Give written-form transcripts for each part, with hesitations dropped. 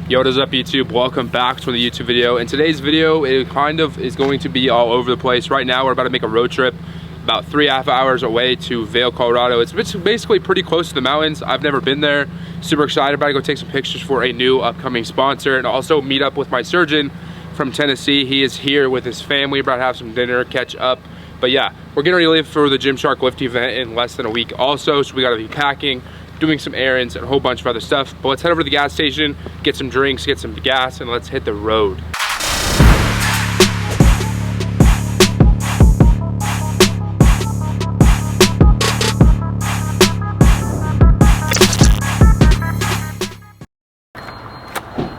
Yo, what is up YouTube? Welcome back to the YouTube video. And today's video, it kind of is going to be all over the place. Right now, we're about to make a road trip about 3.5 hours away to Vail, Colorado. It's basically pretty close to the mountains. I've never been there. Super excited about to go take some pictures for a new upcoming sponsor and also meet up with my surgeon from Tennessee. He is here with his family, about to have some dinner, catch up. But yeah, we're getting ready to leave for the Gymshark lift event in less than a week also, so we gotta be packing, doing some errands, and a whole bunch of other stuff. But let's head over to the gas station, get some drinks, get some gas, and let's hit the road.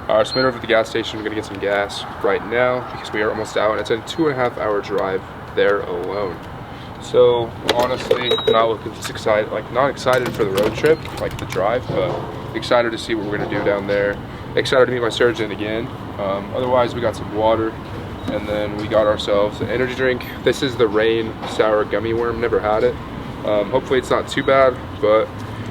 Alright, so I'm over at the gas station. I'm gonna get some gas right now because we are almost out, and it's a 2.5 hour drive there alone. So honestly, not looking excited, not excited for the road trip, like the drive, but excited to see what we're gonna do down there. Excited to meet my surgeon again. Otherwise, we got some water, and then we got ourselves an energy drink. This is the Rain Sour Gummy Worm. Never had it. Hopefully it's not too bad, but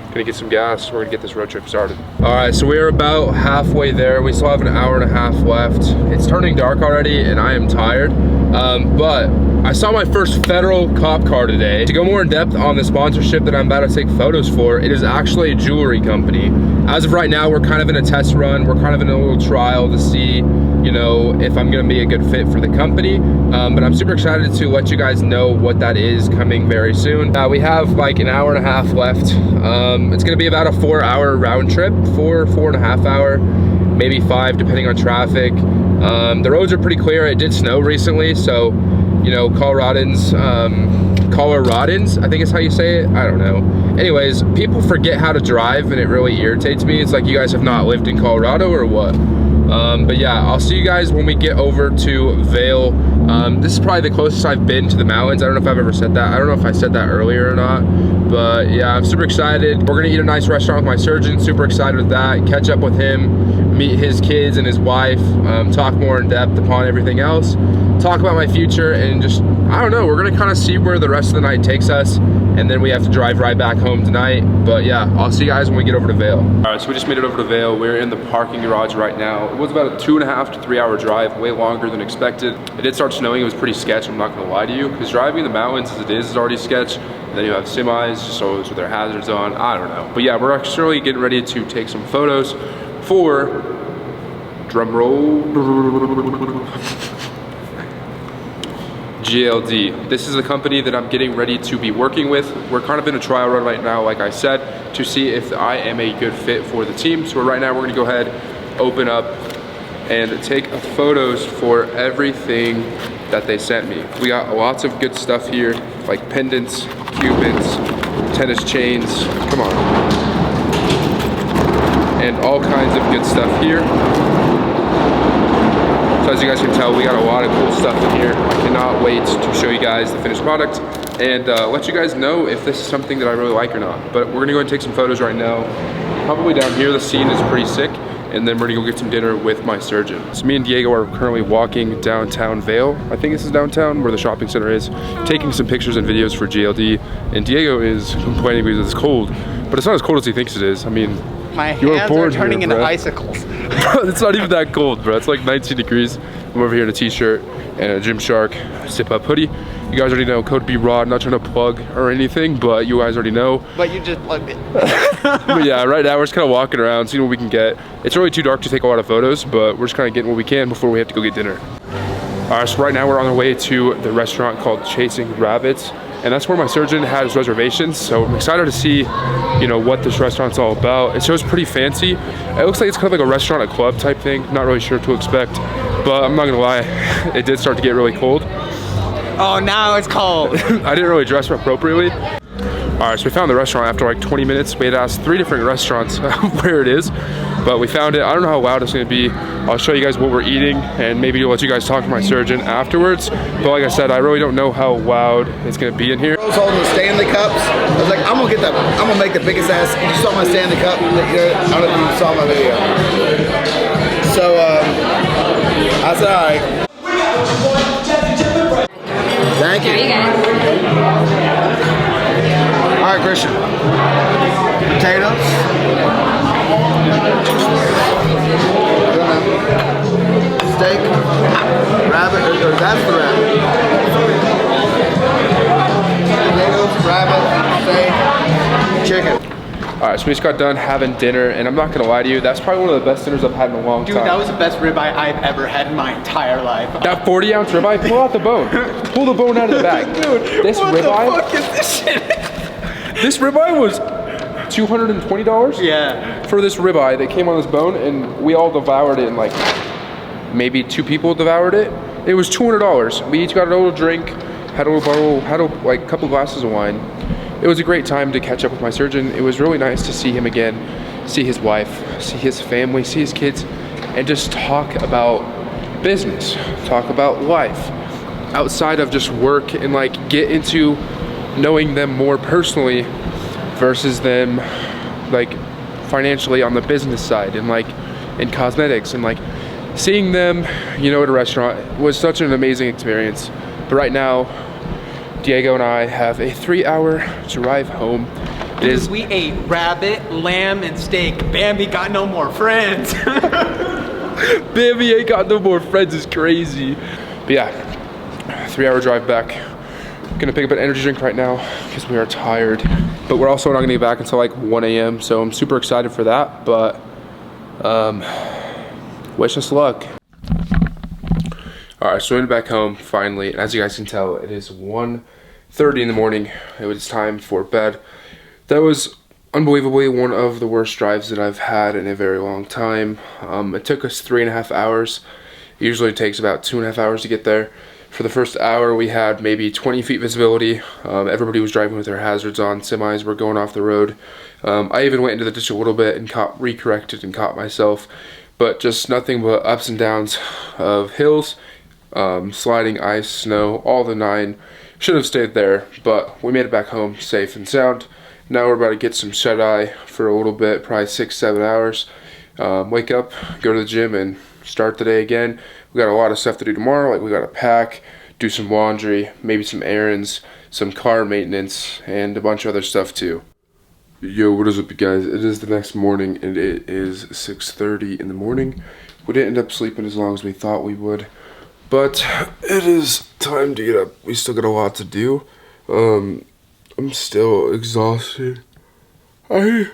gonna get some gas. We're gonna get this road trip started. All right, so we're about halfway there. We still have an hour and a half left. It's turning dark already, and I am tired. But I saw my first federal cop car today. To go more in depth on the sponsorship that I'm about to take photos for, it is actually a jewelry company. As of right now, we're kind of in a test run. We're kind of in a little trial to see, you know, if I'm gonna be a good fit for the company. But I'm super excited to let you guys know what that is coming very soon. We have like an hour and a half left. It's gonna be about a 4-hour round trip, 4.5 hour, maybe 5 depending on traffic. The roads are pretty clear. It did snow recently, so you know, Coloradans, I think is how you say it. I don't know. Anyways, people forget how to drive, and it really irritates me. It's like, you guys have not lived in Colorado or what? But yeah, I'll see you guys when we get over to Vail. This is probably the closest I've been to the mountains. I don't know if I've ever said that. I don't know if I said that earlier or not. But yeah, I'm super excited. We're gonna eat a nice restaurant with my surgeon. Super excited with that. Catch up with him, meet his kids and his wife, talk more in depth upon everything else. Talk about my future, and just, I don't know, we're gonna kind of see where the rest of the night takes us, and then we have to drive right back home tonight. But yeah, I'll see you guys when we get over to Vail. All right, so we just made it over to Vail. We're in the parking garage right now. It was about a 2.5 to 3 hour drive, way longer than expected. It did start snowing. It was pretty sketch, I'm not gonna lie to you, because driving in the mountains as it is already sketch. And then you have semis, just always with their hazards on, I don't know. But yeah, we're actually getting ready to take some photos for, drum roll, GLD. This is the company that I'm getting ready to be working with. We're kind of in a trial run right now, like I said, to see if I am a good fit for the team. So right now we're gonna go ahead, open up, and take photos for everything that they sent me. We got lots of good stuff here, like pendants, Cubans, tennis chains, come on. And all kinds of good stuff here. So as you guys can tell, we got a lot of cool stuff in here. I cannot wait to show you guys the finished product and let you guys know if this is something that I really like or not. But we're gonna go and take some photos right now. Probably down here, the scene is pretty sick. And then we're gonna go get some dinner with my surgeon. So me and Diego are currently walking downtown Vail. I think this is downtown where the shopping center is, taking some pictures and videos for GLD. And Diego is complaining because it's cold, but it's not as cold as he thinks it is. I mean, my hands are turning into icicles. It's not even that cold, bro. It's like 19 degrees. I'm over here in a t-shirt and a Gymshark zip-up hoodie. You guys already know, code BROD, not trying to plug or anything, but you guys already know. But you just plugged it. But yeah, right now we're just kind of walking around, seeing what we can get. It's really too dark to take a lot of photos, but we're just kind of getting what we can before we have to go get dinner. All right, so right now we're on our way to the restaurant called Chasing Rabbits, and that's where my surgeon had his reservations. So I'm excited to see, you know, what this restaurant's all about. It shows pretty fancy. It looks like it's kind of like a restaurant, a club type thing. Not really sure what to expect, but I'm not gonna lie, it did start to get really cold. Oh, now it's cold. I didn't really dress appropriately. All right, so we found the restaurant after like 20 minutes. We had asked 3 different restaurants where it is, but we found it. I don't know how loud it's gonna be. I'll show you guys what we're eating, and maybe let you guys talk to my surgeon afterwards. But like I said, I really don't know how loud it's gonna be in here. I was holding the Stanley Cups. I was like, I'm gonna make the biggest ass. You saw my Stanley Cup? I don't know if you saw my video. So, I said, all right. Thank you. All right, Christian. Potatoes. Alright, so we just got done having dinner, and I'm not gonna lie to you, that's probably one of the best dinners I've had in a long time. Dude, that was the best ribeye I've ever had in my entire life. That 40-ounce ribeye, pull out the bone. Pull the bone out of the bag. Dude, this what ribeye, the fuck is this shit? This ribeye was $220? Yeah. For this ribeye that came on this bone, and we all devoured it, and like maybe 2 people devoured it. It was $200. We each got a little drink, had a little bottle, had a couple glasses of wine. It was a great time to catch up with my surgeon. It was really nice to see him again, see his wife, see his family, see his kids, and just talk about business, talk about life, outside of just work, and like get into knowing them more personally versus them like financially on the business side, and like in cosmetics, and like seeing them, you know, at a restaurant was such an amazing experience. But right now, Diego and I have a 3-hour drive home. We ate rabbit, lamb, and steak. Bambi got no more friends. Bambi ain't got no more friends is crazy. But yeah, 3-hour drive back. Gonna pick up an energy drink right now because we are tired. But we're also not gonna get back until like 1 a.m. So I'm super excited for that, but wish us luck. All right, so we went back home finally, and as you guys can tell, it is 1:30 in the morning. It was time for bed. That was unbelievably one of the worst drives that I've had in a very long time. It took us 3.5 hours. It usually takes about 2.5 hours to get there. For the first hour, we had maybe 20 feet visibility. Everybody was driving with their hazards on. Semis were going off the road. I even went into the ditch a little bit and recorrected and caught myself, but just nothing but ups and downs of hills. Sliding ice, snow, all the 9. Should have stayed there, but we made it back home safe and sound. Now we're about to get some shut-eye for a little bit, probably 6-7 hours. Wake up, go to the gym, and start the day again. We got a lot of stuff to do tomorrow, like we gotta pack, do some laundry, maybe some errands, some car maintenance, and a bunch of other stuff too. Yo, what is up, you guys? It is the next morning, and it is 6:30 in the morning. We didn't end up sleeping as long as we thought we would. But it is time to get up. We still got a lot to do. I'm still exhausted. I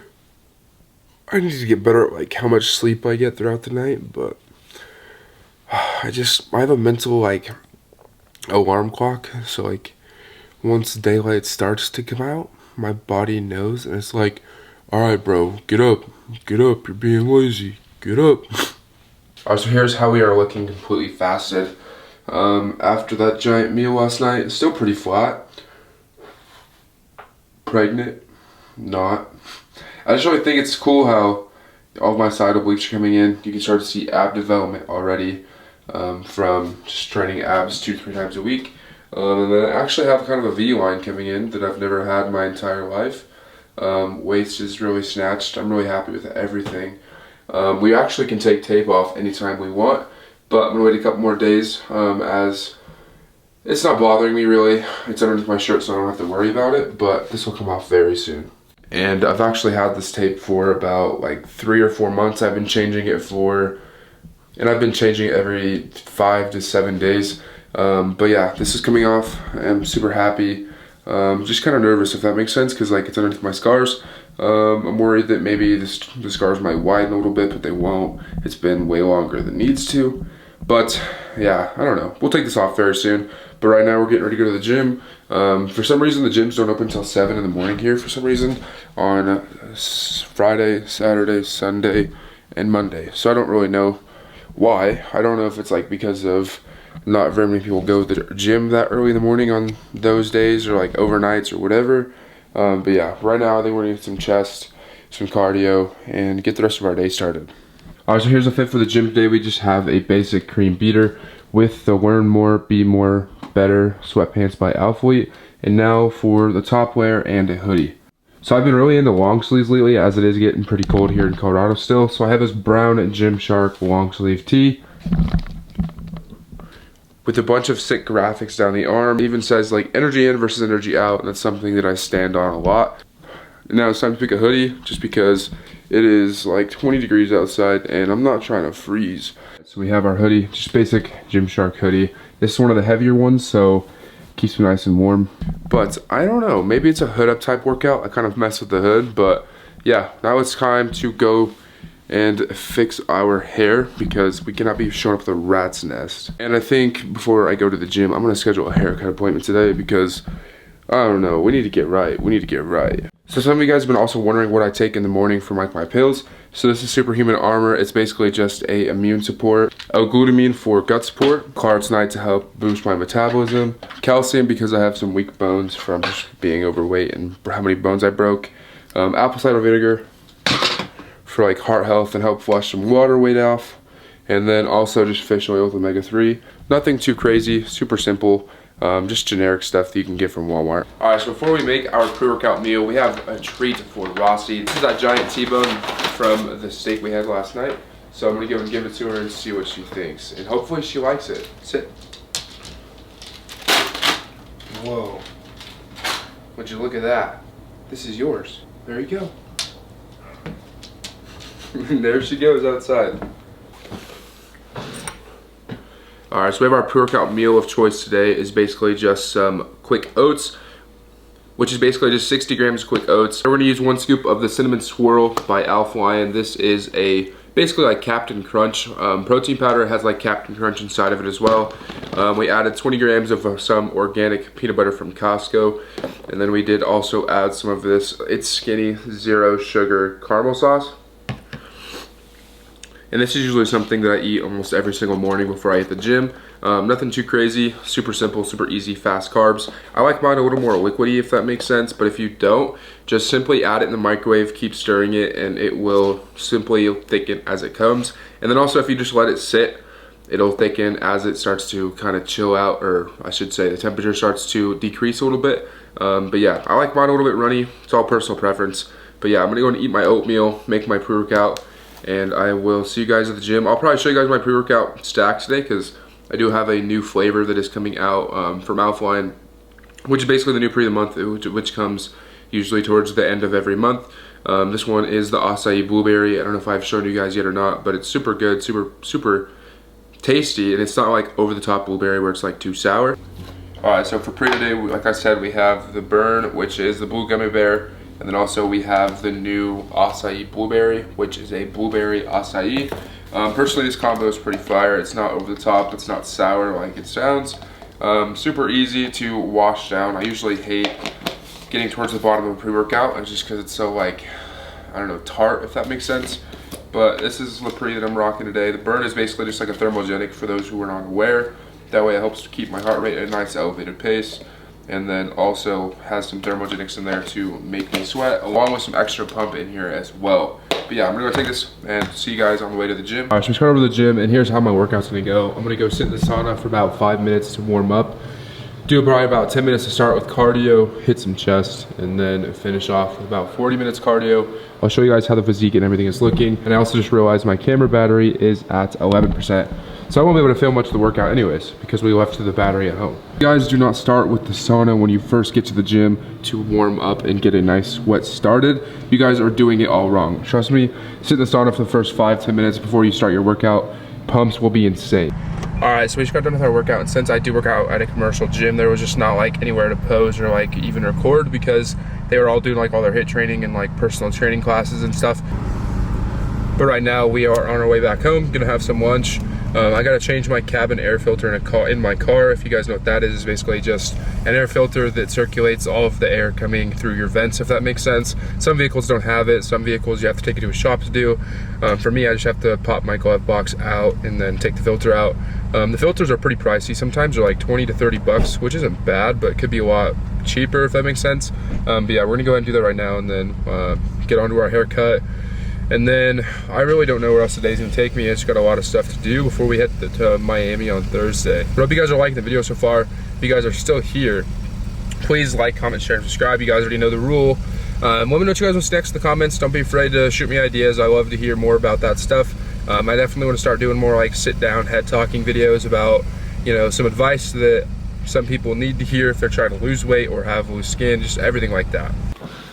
need to get better at like how much sleep I get throughout the night, but I have a mental like alarm clock. So like once daylight starts to come out, my body knows, and it's like, all right, bro, get up, you're being lazy, get up. Alright, so here's how we are looking completely fasted. After that giant meal last night, it's still pretty flat. Pregnant? Not. I just really think it's cool how all of my side obliques are coming in. You can start to see ab development already from just training abs 2-3 times a week. And then I actually have kind of a V-line coming in that I've never had my entire life. Waist is really snatched. I'm really happy with everything. We actually can take tape off anytime we want, but I'm gonna wait a couple more days as it's not bothering me really. It's underneath my shirt, so I don't have to worry about it, but this will come off very soon. And I've actually had this tape for about like 3 or 4 months. I've been changing it and I've been changing it every 5 to 7 days. But yeah, this is coming off. I'm super happy. Just kind of nervous, if that makes sense, because like it's underneath my scars. I'm worried that maybe the scars might widen a little bit, but they won't. It's been way longer than it needs to. But yeah, I don't know. We'll take this off very soon. But right now we're getting ready to go to the gym. For some reason the gyms don't open until 7 in the morning here for some reason on Friday, Saturday, Sunday, and Monday. So I don't really know why. I don't know if it's like because of not very many people go to the gym that early in the morning on those days, or like overnights or whatever. But yeah, right now I think we're gonna get some chest, some cardio, and get the rest of our day started. Alright, so here's a fit for the gym today. We just have a basic cream beater with the Learn More, Be More, Better sweatpants by Alphalion, and now for the top layer and a hoodie. So I've been really into long sleeves lately, as it is getting pretty cold here in Colorado still. So I have this brown Gymshark long sleeve tee with a bunch of sick graphics down the arm. It even says like energy in versus energy out, and that's something that I stand on a lot. And now it's time to pick a hoodie, just because it is like 20 degrees outside and I'm not trying to freeze. So we have our hoodie, just basic Gymshark hoodie. This is one of the heavier ones, so it keeps me nice and warm. But I don't know, maybe it's a hood up type workout. I kind of mess with the hood, but yeah, now it's time to go and fix our hair because we cannot be showing up with a rat's nest. And I think before I go to the gym, I'm gonna schedule a haircut appointment today because I don't know, we need to get right. We need to get right. So some of you guys have been also wondering what I take in the morning for my pills. So this is Superhuman Armor. It's basically just a immune support. L-glutamine for gut support. Carotenoid to help boost my metabolism. Calcium because I have some weak bones from just being overweight and how many bones I broke. Apple cider vinegar for like heart health and help flush some water weight off. And then also just fish oil with omega-3. Nothing too crazy, super simple. Just generic stuff that you can get from Walmart. Alright, so before we make our pre-workout meal, we have a treat for Rossi. This is that giant T-bone from the steak we had last night. So I'm gonna go and give it to her and see what she thinks. And hopefully she likes it. Sit. Whoa. Would you look at that? This is yours. There you go. There she goes outside. Alright, so we have our pre-workout meal of choice today is basically just some quick oats, which is basically just 60 grams of quick oats. We're gonna use 1 scoop of the Cinnamon Swirl by Alphalion. This is a basically like Captain Crunch protein powder. It has like Captain Crunch inside of it as well. We added 20 grams of some organic peanut butter from Costco. And then we did also add some of this It's Skinny Zero Sugar caramel sauce. And this is usually something that I eat almost every single morning before I hit the gym. Nothing too crazy, super simple, super easy, fast carbs. I like mine a little more liquidy if that makes sense, but if you don't, just simply add it in the microwave, keep stirring it, and it will simply thicken as it comes. And then also if you just let it sit, it'll thicken as it starts to kind of chill out, or I should say the temperature starts to decrease a little bit. But yeah, I like mine a little bit runny. It's all personal preference. But yeah, I'm gonna go and eat my oatmeal, make my pre-workout, and I will see you guys at the gym. I'll probably show you guys my pre-workout stack today because I do have a new flavor that is coming out from Alphalion, which is basically the new pre of the month, which comes usually towards the end of every month. This one is the acai blueberry. I don't know if I've shown you guys yet or not, but it's super good, super tasty, and it's not like over the top blueberry where it's like too sour. Alright, so for pre today, like I said, we have the Burn, which is the blue gummy bear. And then also we have the new acai blueberry, which is a blueberry acai. Personally, this combo is pretty fire. It's not over the top, it's not sour like it sounds. Super easy to wash down. I usually hate getting towards the bottom of a pre-workout just because it's so like, I don't know, tart, if that makes sense. But this is the pre that I'm rocking today. The Burn is basically just like a thermogenic for those who are not aware. That way it helps to keep my heart rate at a nice elevated pace. And then also has some thermogenics in there to make me sweat, along with some extra pump in here as well. But yeah, I'm gonna go take this and see you guys on the way to the gym. All right, so we started over the gym, and here's how my workout's gonna go. I'm gonna go sit in the sauna for about 5 minutes to warm up. Do probably about 10 minutes to start with cardio, hit some chest, and then finish off with about 40 minutes cardio. I'll show you guys how the physique and everything is looking. And I also just realized my camera battery is at 11%. So I won't be able to film much of the workout anyways, because we left the battery at home. You guys do not start with the sauna when you first get to the gym to warm up and get a nice sweat started. You guys are doing it all wrong. Trust me, sit in the sauna for the first 5-10 minutes before you start your workout. Pumps will be insane. All right, so we just got done with our workout, and since I do work out at a commercial gym, there was just not like anywhere to pose or like even record because they were all doing like all their HIIT training and like personal training classes and stuff. But right now we are on our way back home, gonna have some lunch. I gotta change my cabin air filter in my car. If you guys know what that is, it's basically just an air filter that circulates all of the air coming through your vents, if that makes sense. Some vehicles don't have it. Some vehicles you have to take it to a shop to do. For me, I just have to pop my glove box out and then take the filter out. The filters are pretty pricey. Sometimes they're like 20 to 30 bucks, which isn't bad, but it could be a lot cheaper if that makes sense. But yeah, we're gonna go ahead and do that right now and then get onto our haircut. And then I really don't know where else today's gonna take me. I just got a lot of stuff to do before we head to Miami on Thursday. But I hope you guys are liking the video so far. If you guys are still here, please like, comment, share, and subscribe. You guys already know the rule. Let me know what you guys want next in the comments. Don't be afraid to shoot me ideas. I love to hear more about that stuff. I definitely want to start doing more like sit down head talking videos about, you know, some advice that some people need to hear if they're trying to lose weight or have loose skin, just everything like that.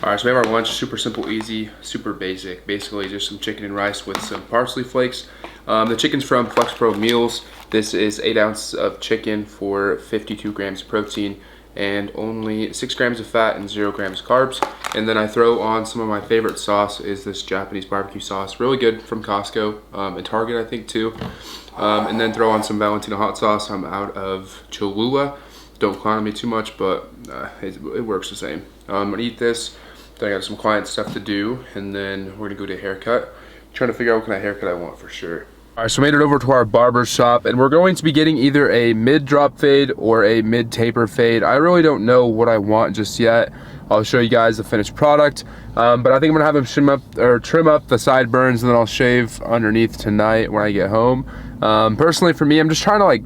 All right, so we have our lunch, super simple, easy, super basic. Basically just some chicken and rice with some parsley flakes. The chicken's from Flex Pro Meals. This is 8 ounces of chicken for 52 grams of protein. and only 6 grams of fat and 0 grams carbs. And then I throw on some of my favorite sauce is this Japanese barbecue sauce, really good, from Costco and Target I think too. And then throw on some Valentina hot sauce. I'm out of Cholula. Don't clown on me too much, but it works the same. I'm gonna eat this, then I got some client stuff to do, and then we're gonna go to a haircut. Trying to figure out what kind of haircut I want for sure. All right, so made it over to our barber shop, and we're going to be getting either a mid-drop fade or a mid-taper fade. I really don't know what I want just yet. I'll show you guys the finished product, but I think I'm gonna have him trim up the sideburns, and then I'll shave underneath tonight when I get home. Personally, for me, I'm just trying to like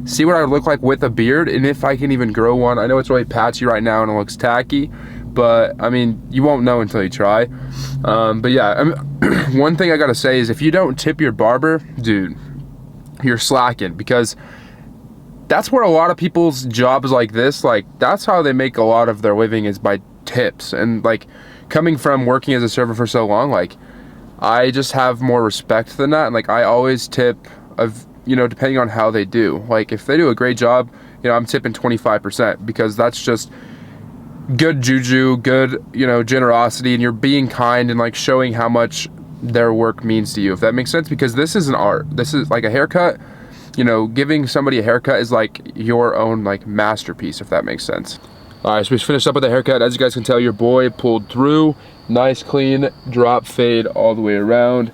see what I would look like with a beard, and if I can even grow one. I know it's really patchy right now and it looks tacky, but I mean, you won't know until you try. But yeah, one thing I gotta say is if you don't tip your barber, dude, you're slacking, because that's where a lot of people's jobs like this, like that's how they make a lot of their living, is by tips. And like coming from working as a server for so long, like I just have more respect than that. And like I always tip of, you know, depending on how they do. Like if they do a great job, you know, I'm tipping 25%, because that's just good juju, good, you know, generosity, and you're being kind and like showing how much their work means to you, if that makes sense. Because this is an art. This is like a haircut, you know, giving somebody a haircut is like your own like masterpiece, if that makes sense. All right, so we just finished up with the haircut. As you guys can tell, your boy pulled through. Nice clean drop fade all the way around.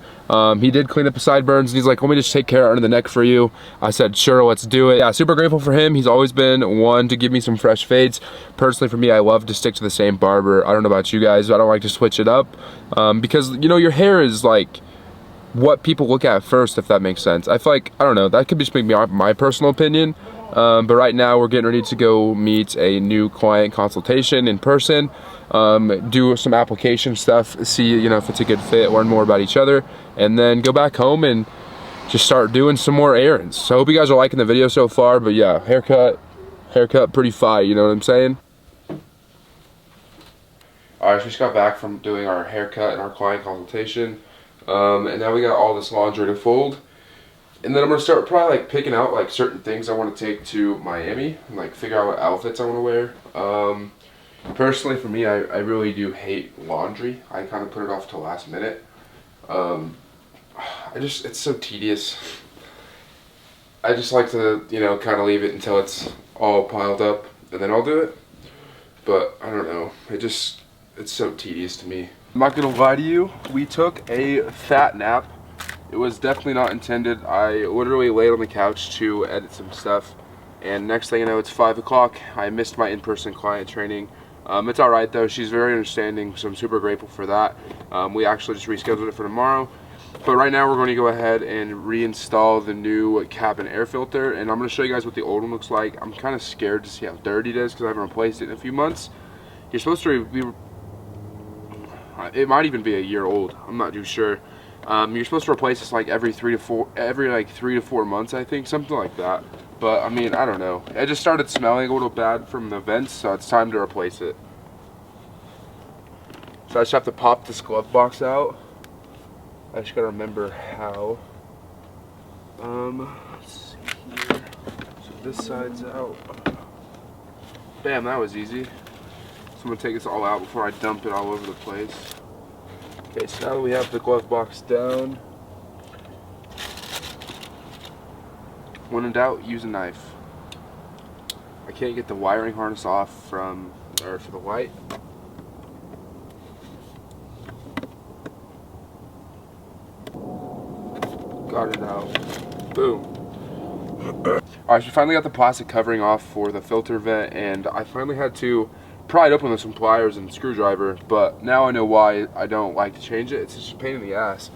He did clean up the sideburns, and he's like, let me just take care under the neck for you. I said, sure, let's do it. Yeah, super grateful for him. He's always been one to give me some fresh fades. Personally, for me, I love to stick to the same barber. I don't know about you guys, but I don't like to switch it up, because, you know, your hair is like what people look at first, if that makes sense. I feel like, I don't know, that could just be my personal opinion. But right now we're getting ready to go meet a new client consultation in person, do some application stuff, see, you know, if it's a good fit, learn more about each other, and then go back home and just start doing some more errands. So I hope you guys are liking the video so far. But yeah, haircut pretty fire, you know what I'm saying? Alright, so we just got back from doing our haircut and our client consultation, and now we got all this laundry to fold. And then I'm gonna start probably like picking out like certain things I want to take to Miami and like figure out what outfits I want to wear. Personally, for me, I really do hate laundry. I kind of put it off till last minute. It's so tedious. I just like to, you know, kind of leave it until it's all piled up and then I'll do it. But I don't know, it's so tedious to me. I'm not gonna lie to you, we took a fat nap. It was definitely not intended. I literally laid on the couch to edit some stuff, and next thing you know, it's 5 o'clock. I missed my in-person client training. It's alright though, she's very understanding, so I'm super grateful for that. We actually just rescheduled it for tomorrow. But right now we're going to go ahead and reinstall the new cabin air filter, and I'm going to show you guys what the old one looks like. I'm kind of scared to see how dirty it is because I haven't replaced it in a few months. You're supposed to be, it might even be a year old, I'm not too sure. You're supposed to replace this like every 3 to 4 months, I think, something like that. But I mean, I don't know. It just started smelling a little bad from the vents, so it's time to replace it. So I just have to pop this glove box out. I just gotta remember how. Let's see here. So this side's out. Bam, that was easy. So I'm gonna take this all out before I dump it all over the place. Okay, so now that we have the glove box down, when in doubt, use a knife. I can't get the wiring harness off for the light. Got it out. Boom. Alright, so we finally got the plastic covering off for the filter vent, and I finally had to pry it open with some pliers and screwdriver, but now I know why I don't like to change it. It's just a pain in the ass.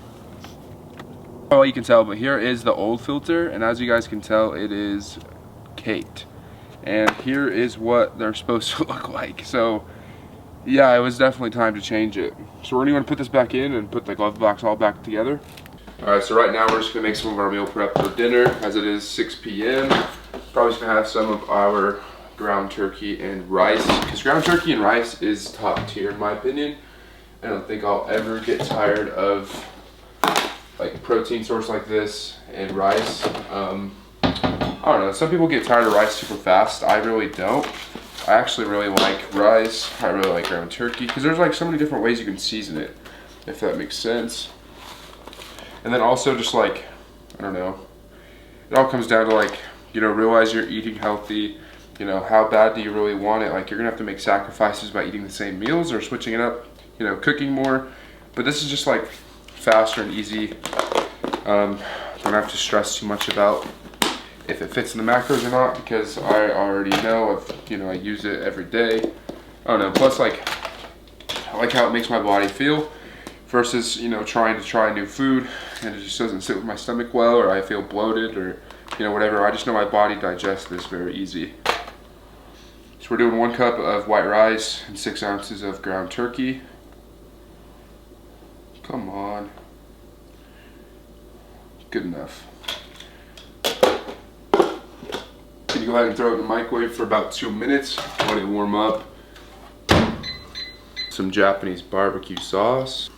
Oh, you can tell, but here is the old filter, and as you guys can tell, it is caked. And here is what they're supposed to look like. So yeah, it was definitely time to change it. So we're going to put this back in and put the glove box all back together. Alright, so right now we're just going to make some of our meal prep for dinner, as it is 6 p.m. Probably just going to have some of our ground turkey and rice, because ground turkey and rice is top tier in my opinion. I don't think I'll ever get tired of like a protein source like this and rice. I don't know, some people get tired of rice super fast. I really don't. I actually really like rice. I really like ground turkey because there's like so many different ways you can season it, if that makes sense. And then also just like, I don't know, it all comes down to like, you know, realize you're eating healthy. You know, how bad do you really want it? Like, you're gonna have to make sacrifices by eating the same meals or switching it up, you know, cooking more. But this is just like faster and easy. Don't have to stress too much about if it fits in the macros or not, because I already know if, you know, I use it every day. I don't know, plus like, I like how it makes my body feel versus, you know, trying to try new food and it just doesn't sit with my stomach well, or I feel bloated, or, you know, whatever. I just know my body digests this very easy. So we're doing 1 cup of white rice and 6 ounces of ground turkey. Come on. Good enough. Can you go ahead and throw it in the microwave for about 2 minutes, let it warm up. Some Japanese barbecue sauce.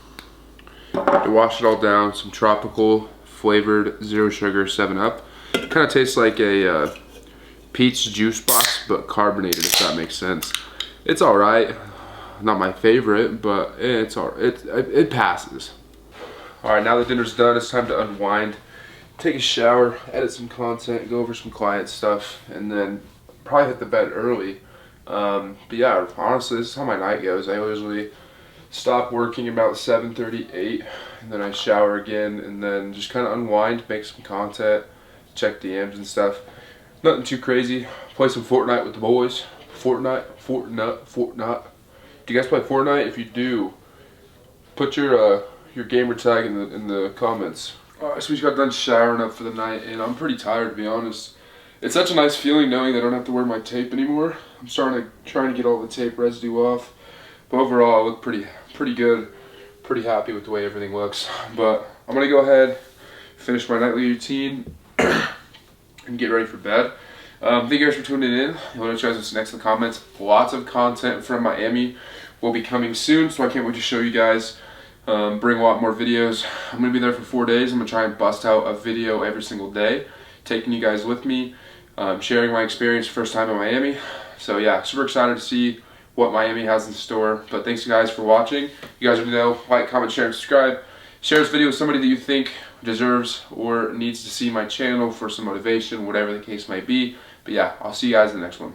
To wash it all down, some tropical flavored 0 sugar 7-Up. Kind of tastes like a peach juice box, but carbonated, if that makes sense. It's all right. Not my favorite, but it's all right. It passes. All right, now that dinner's done, it's time to unwind, take a shower, edit some content, go over some client stuff, and then probably hit the bed early. But yeah, honestly, this is how my night goes. I usually stop working about 7:30, 8, and then I shower again, and then just kind of unwind, make some content, check DMs and stuff. Nothing too crazy. Play some Fortnite with the boys. Fortnite. Do you guys play Fortnite? If you do, put your gamer tag in the comments. Alright, so we just got done showering up for the night, and I'm pretty tired, to be honest. It's such a nice feeling knowing that I don't have to wear my tape anymore. I'm trying to get all the tape residue off. But overall, I look pretty good. Pretty happy with the way everything looks. But I'm gonna go ahead, finish my nightly routine, and get ready for bed. Thank you guys for tuning in. I'll let you guys what's next in the comments. Lots of content from Miami will be coming soon, so I can't wait to show you guys. Bring a lot more videos. I'm gonna be there for 4 days. I'm gonna try and bust out a video every single day, taking you guys with me, sharing my experience first time in Miami. So yeah, super excited to see what Miami has in store. But thanks you guys for watching. You guys already know, like, comment, share, and subscribe. Share this video with somebody that you think deserves or needs to see my channel for some motivation, whatever the case might be. But yeah, I'll see you guys in the next one.